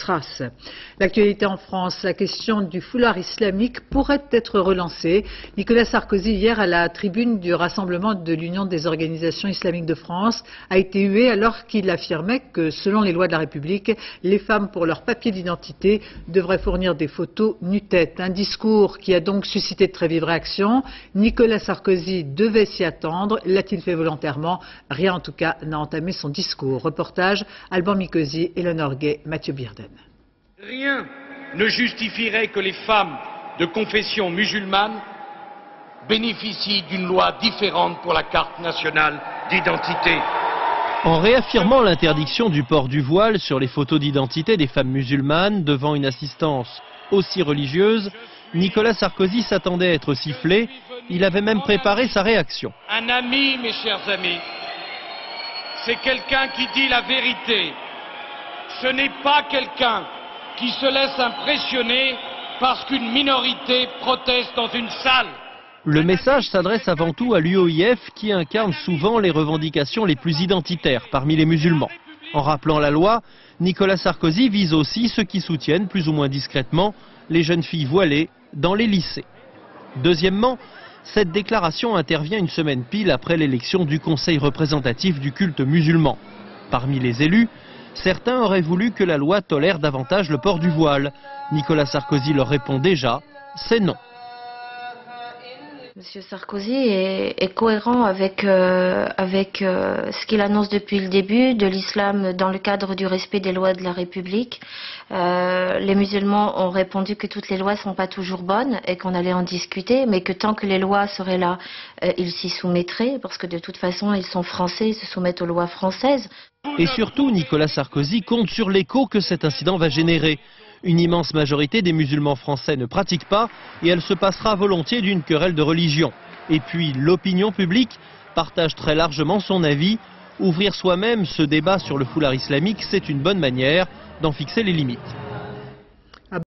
traces. L'actualité en France, la question du foulard islamique pourrait être relancée. Nicolas Sarkozy, hier à la tribune du rassemblement de l'Union des organisations islamiques de France, a été hué alors qu'il affirmait que, selon les lois de la République, les femmes, pour leur papier d'identité, devraient fournir des photos nu-tête. Un discours qui a donc suscité de très vives réactions. Nicolas Sarkozy devait s'y attendre. L'a-t-il fait volontairement? Rien en tout cas n'a entamé son discours. Reportage Alban Mikosi, Eleonore Gay, Mathieu Birden. Rien ne justifierait que les femmes de confession musulmane bénéficient d'une loi différente pour la carte nationale d'identité. En réaffirmant l'interdiction du port du voile sur les photos d'identité des femmes musulmanes devant une assistance aussi religieuse, Nicolas Sarkozy s'attendait à être sifflé. Il avait même préparé sa réaction. Un ami, mes chers amis, c'est quelqu'un qui dit la vérité. Ce n'est pas quelqu'un qui se laisse impressionner parce qu'une minorité proteste dans une salle. Le message s'adresse avant tout à l'UOIF qui incarne souvent les revendications les plus identitaires parmi les musulmans. En rappelant la loi, Nicolas Sarkozy vise aussi ceux qui soutiennent plus ou moins discrètement les jeunes filles voilées dans les lycées. Deuxièmement, cette déclaration intervient une semaine pile après l'élection du Conseil représentatif du culte musulman. Parmi les élus, certains auraient voulu que la loi tolère davantage le port du voile. Nicolas Sarkozy leur répond déjà, c'est non. Monsieur Sarkozy est cohérent avec ce qu'il annonce depuis le début de l'islam dans le cadre du respect des lois de la République. Les musulmans ont répondu que toutes les lois ne sont pas toujours bonnes et qu'on allait en discuter, mais que tant que les lois seraient là, ils s'y soumettraient, parce que de toute façon, ils sont français, ils se soumettent aux lois françaises. Et surtout, Nicolas Sarkozy compte sur l'écho que cet incident va générer. Une immense majorité des musulmans français ne pratiquent pas et elle se passera volontiers d'une querelle de religion. Et puis l'opinion publique partage très largement son avis. Ouvrir soi-même ce débat sur le foulard islamique, c'est une bonne manière d'en fixer les limites.